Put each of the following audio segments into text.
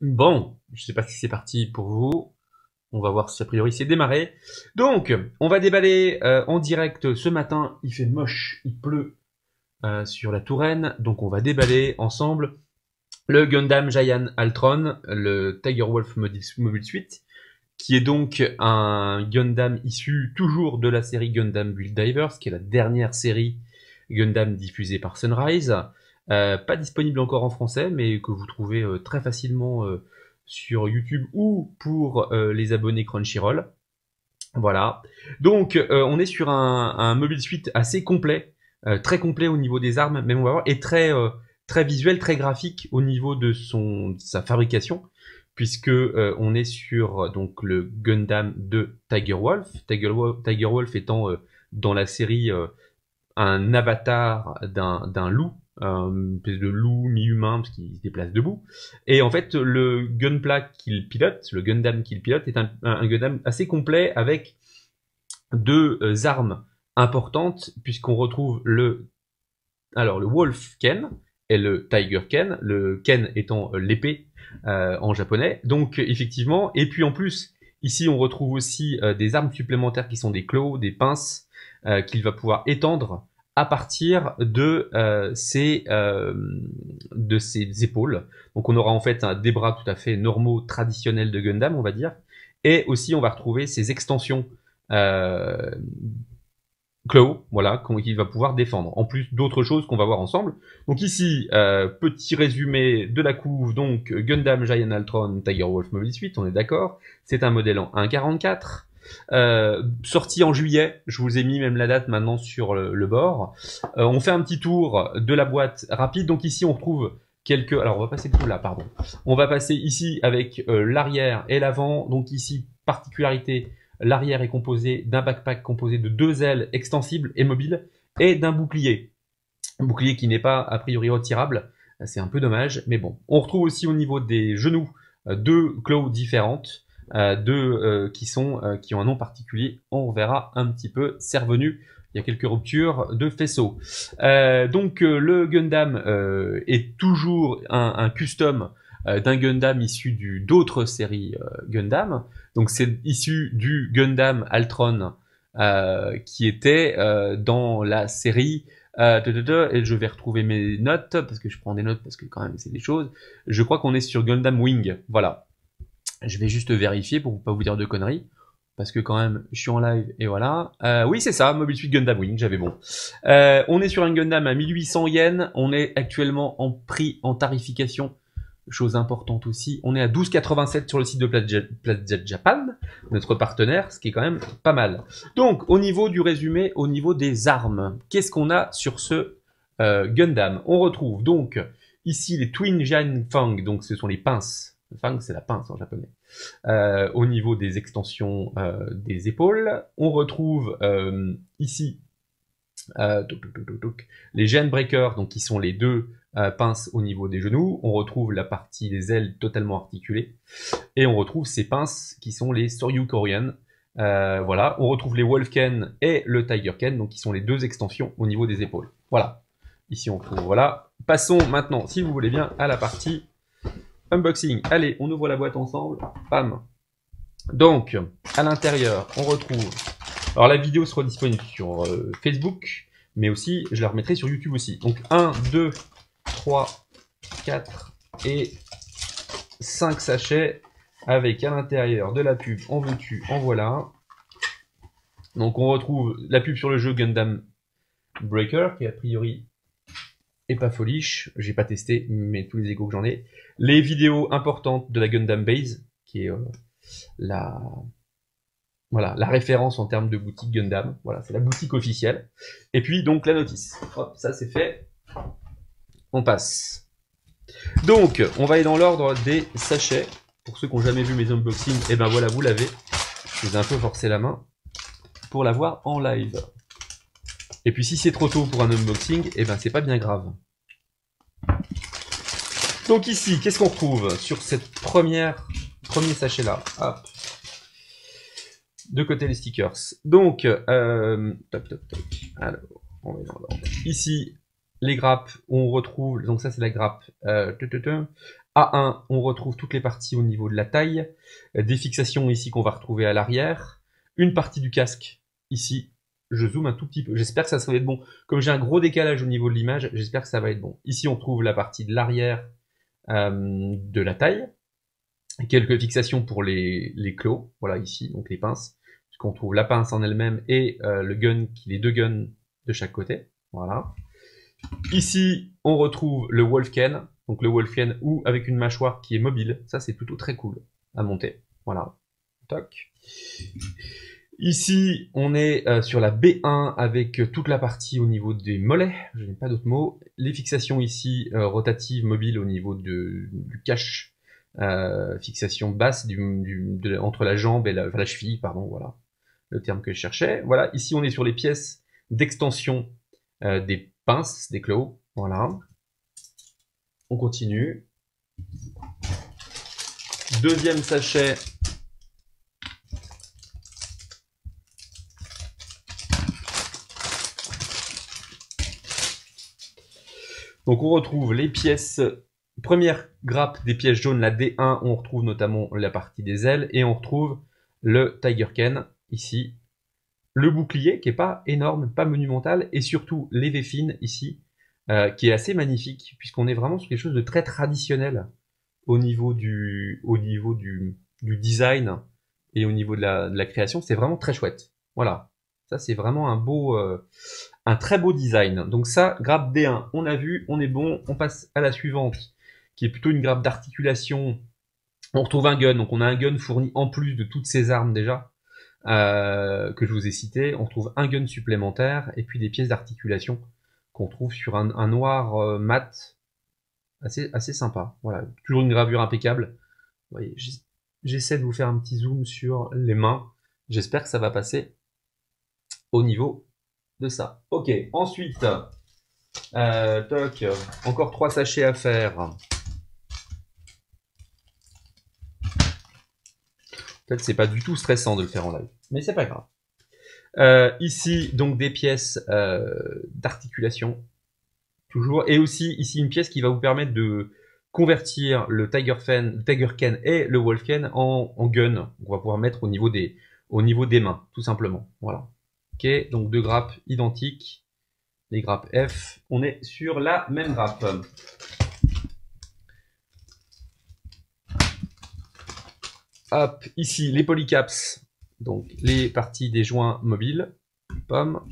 Bon, je sais pas si c'est parti pour vous. On va voir si a priori c'est démarré. Donc, on va déballer en direct ce matin. Il fait moche, il pleut sur la Touraine. Donc on va déballer ensemble le Gundam Giant Altron, le Tiger Wolf Mobile Suite, qui est donc un Gundam issu toujours de la série Gundam Build Divers, qui est la dernière série Gundam diffusée par Sunrise. Pas disponible encore en français, mais que vous trouvez très facilement sur YouTube ou pour les abonnés Crunchyroll. Voilà. Donc, on est sur un mobile suite assez complet, très complet au niveau des armes, même on va voir, et très visuel, très graphique au niveau de sa fabrication, puisque on est sur donc le Gundam de Tiger Wolf. Tiger Wolf étant dans la série un avatar d'un loup, une espèce de loup mi-humain parce qu'il se déplace debout. Et en fait, le Gunpla qu'il pilote, le Gundam qu'il pilote, est un Gundam assez complet avec deux armes importantes puisqu'on retrouve le Wolf Ken et le Tiger Ken, le Ken étant l'épée en japonais. Donc effectivement, et puis en plus, ici on retrouve aussi des armes supplémentaires qui sont des claws, des pinces qu'il va pouvoir étendre à partir de ses épaules. Donc on aura en fait des bras tout à fait normaux, traditionnels de Gundam, on va dire. Et aussi on va retrouver ses extensions euh, Claw, voilà, qu'il va pouvoir défendre, en plus d'autres choses qu'on va voir ensemble. Donc ici, petit résumé de la couve, donc Gundam Giant Altron Tiger Wolf Mobile Suite, on est d'accord. C'est un modèle en 1.44, sorti en juillet, je vous ai mis même la date maintenant sur le bord. On fait un petit tour de la boîte rapide, donc ici on retrouve quelques... Alors on va passer tout là, pardon. On va passer ici avec l'arrière et l'avant, donc ici, particularité... L'arrière est composé d'un backpack composé de deux ailes extensibles et mobiles et d'un bouclier. Un bouclier qui n'est pas a priori retirable, c'est un peu dommage, mais bon. On retrouve aussi au niveau des genoux deux claws différentes, qui ont un nom particulier. On verra un petit peu, c'est revenu. Il y a quelques ruptures de faisceau. Donc le Gundam est toujours un custom d'un Gundam issu d'autres séries Gundam. Donc c'est issu du Gundam Altron qui était dans la série et je vais retrouver mes notes parce que je prends des notes parce que quand même c'est des choses. Je crois qu'on est sur Gundam Wing. Voilà. Je vais juste vérifier pour ne pas vous dire de conneries. Parce que quand même, je suis en live et voilà. Oui, c'est ça, Mobile Suit Gundam Wing, j'avais bon. On est sur un Gundam à 1800 yens. On est actuellement en prix, en tarification. Chose importante aussi, on est à 12,87 sur le site de PlatJet Japan, notre partenaire, ce qui est quand même pas mal. Donc, au niveau du résumé, au niveau des armes, qu'est-ce qu'on a sur ce Gundam? On retrouve donc ici les Twin Giant Fang, donc ce sont les pinces. Fang, c'est la pince en japonais. Au niveau des extensions des épaules, on retrouve ici les Gen Breakers, donc qui sont les deux pinces au niveau des genoux. On retrouve la partie des ailes totalement articulées. Et on retrouve ces pinces qui sont les Soryu Korean. Voilà. On retrouve les Wolfken et le Tiger Ken, donc qui sont les deux extensions au niveau des épaules. Voilà. Ici on trouve, voilà. Passons maintenant, si vous voulez bien, à la partie unboxing. Allez, on ouvre la boîte ensemble. Bam. Donc, à l'intérieur, on retrouve... Alors la vidéo sera disponible sur Facebook, mais aussi, je la remettrai sur YouTube aussi. Donc 1, 2, 3, 4 et 5 sachets avec à l'intérieur de la pub, en veux-tu, en voilà. Donc on retrouve la pub sur le jeu Gundam Breaker, qui a priori est pas foliche, j'ai pas testé, mais tous les échos que j'en ai. Les vidéos importantes de la Gundam Base, qui est voilà, la référence en termes de boutique Gundam. Voilà, c'est la boutique officielle. Et puis, donc, la notice. Hop, ça c'est fait. On passe. Donc, on va aller dans l'ordre des sachets. Pour ceux qui n'ont jamais vu mes unboxings, et ben voilà, vous l'avez. Je vous ai un peu forcé la main pour la voir en live. Et puis, si c'est trop tôt pour un unboxing, et ben c'est pas bien grave. Donc ici, qu'est-ce qu'on retrouve sur cette premier sachet là? Hop. De côté les stickers. Donc, toc. Alors, on va dans l'ordre. Ici, les grappes, on retrouve, donc ça c'est la grappe A1, on retrouve toutes les parties au niveau de la taille, des fixations ici qu'on va retrouver à l'arrière, une partie du casque ici, je zoome un tout petit peu, j'espère que ça va être bon, comme j'ai un gros décalage au niveau de l'image, j'espère que ça va être bon. Ici on trouve la partie de l'arrière de la taille, quelques fixations pour les claws, voilà ici, donc les pinces, puisqu'on trouve la pince en elle-même et le gun, les deux guns de chaque côté, voilà. Ici, on retrouve le Wolfken, donc le Wolfken ou avec une mâchoire qui est mobile. Ça, c'est plutôt très cool à monter. Voilà. Toc. Ici, on est sur la B1 avec toute la partie au niveau des mollets. Je n'ai pas d'autres mots. Les fixations ici rotatives, mobiles au niveau du cache. Fixation basse entre la jambe et la cheville, pardon, voilà le terme que je cherchais. Voilà, ici on est sur les pièces d'extension des pinces, des claws, voilà. On continue. Deuxième sachet. Donc on retrouve les pièces, première grappe des pièces jaunes, la D1, on retrouve notamment la partie des ailes, et on retrouve le Tiger Ken, ici. Le bouclier, qui est pas énorme, pas monumental, et surtout l'Evefine, ici, qui est assez magnifique, puisqu'on est vraiment sur quelque chose de très traditionnel au niveau du design et au niveau de la création. C'est vraiment très chouette. Voilà. Ça, c'est vraiment un très beau design. Donc ça, grappe D1, on a vu, on est bon. On passe à la suivante, qui est plutôt une grappe d'articulation. On retrouve un gun, donc on a un gun fourni en plus de toutes ces armes déjà. Que je vous ai cité, on trouve un gun supplémentaire et puis des pièces d'articulation qu'on trouve sur un noir mat assez sympa. Voilà, toujours une gravure impeccable. Vous voyez, j'essaie de vous faire un petit zoom sur les mains. J'espère que ça va passer au niveau de ça. Ok, ensuite, toc, encore 3 sachets à faire. En fait, c'est pas du tout stressant de le faire en live, mais c'est pas grave. Ici, donc des pièces d'articulation, toujours, et aussi ici une pièce qui va vous permettre de convertir le Tiger Ken et le Wolfken en gun. On va pouvoir mettre au niveau des mains, tout simplement. Voilà. Ok, donc deux grappes identiques, les grappes F. On est sur la même grappe. Hop, ici les polycaps, donc les parties des joints mobiles, pomme.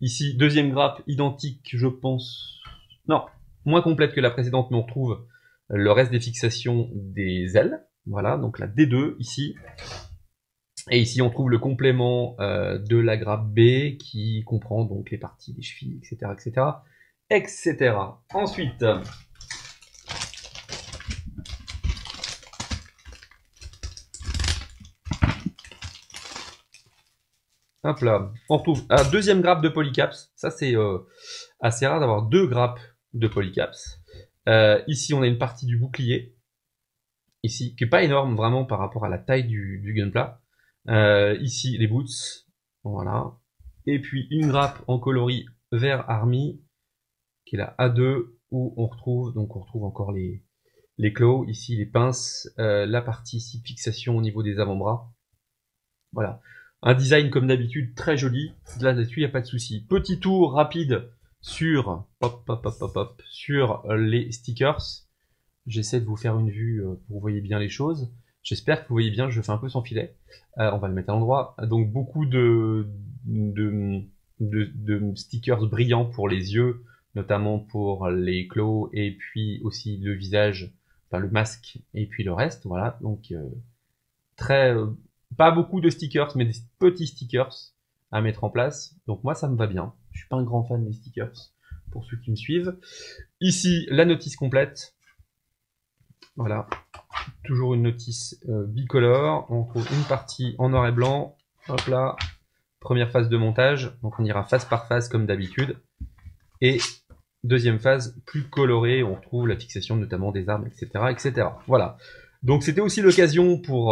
Ici, deuxième grappe identique, je pense, non, moins complète que la précédente, mais on retrouve le reste des fixations des ailes. Voilà, donc la D2 ici. Et ici, on trouve le complément de la grappe B qui comprend donc les parties des chevilles, etc., etc., etc. Ensuite, hop là, on retrouve un deuxième grappe de polycaps. Ça, c'est assez rare d'avoir deux grappes de polycaps. Ici, on a une partie du bouclier, ici, qui est pas énorme vraiment par rapport à la taille du gunpla. Ici, les boots, voilà. Et puis une grappe en coloris vert army, qui est la A2, où on retrouve encore les claws, ici les pinces, la partie ici fixation au niveau des avant-bras. Voilà. Un design comme d'habitude très joli. Là-dessus, il n'y a pas de souci. Petit tour rapide sur sur les stickers. J'essaie de vous faire une vue pour que vous voyez bien les choses. J'espère que vous voyez bien, je fais un peu sans filet. On va le mettre à l'endroit. Donc beaucoup de stickers brillants pour les yeux, notamment pour les claws et puis aussi le visage, enfin le masque et puis le reste. Voilà, donc très pas beaucoup de stickers, mais des petits stickers à mettre en place. Donc moi, ça me va bien. Je suis pas un grand fan des stickers, pour ceux qui me suivent. Ici, la notice complète. Voilà. Toujours une notice bicolore. On trouve une partie en noir et blanc. Hop là. Première phase de montage. Donc on ira phase par phase comme d'habitude. Et deuxième phase plus colorée. On retrouve la fixation notamment des armes, etc., etc. Voilà. Donc c'était aussi l'occasion pour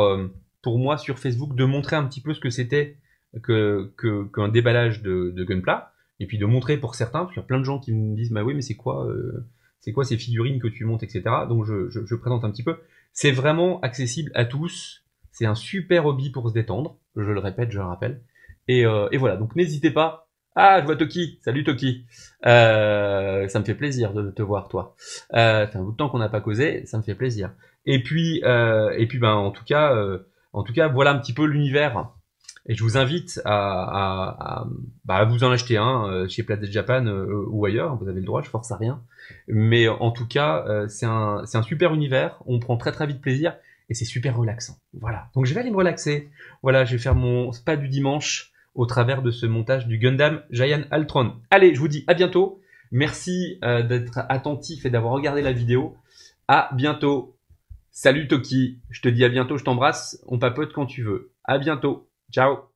moi sur Facebook de montrer un petit peu ce que c'était qu'un déballage de gunpla. et puis de montrer pour certains, parce qu'il y a plein de gens qui me disent, bah oui, mais c'est quoi ces figurines que tu montes, etc. Donc je présente un petit peu. C'est vraiment accessible à tous. C'est un super hobby pour se détendre. Je le répète, je le rappelle. Et voilà. Donc n'hésitez pas. Ah, je vois Toki. Salut Toki. Ça me fait plaisir de te voir, toi. Ça fait un bout de temps qu'on n'a pas causé. Ça me fait plaisir. Et puis, ben, en tout cas, voilà un petit peu l'univers. Et je vous invite à vous en acheter un chez Planet Japan ou ailleurs. Vous avez le droit, je force à rien. Mais en tout cas, c'est un super univers. On prend très très vite plaisir et c'est super relaxant. Voilà. Donc je vais aller me relaxer. Voilà, je vais faire mon spa du dimanche au travers de ce montage du Gundam Giant Altron. Allez, je vous dis à bientôt. Merci d'être attentif et d'avoir regardé la vidéo. À bientôt. Salut Toki. Je te dis à bientôt, je t'embrasse. On papote quand tu veux. À bientôt. Ciao.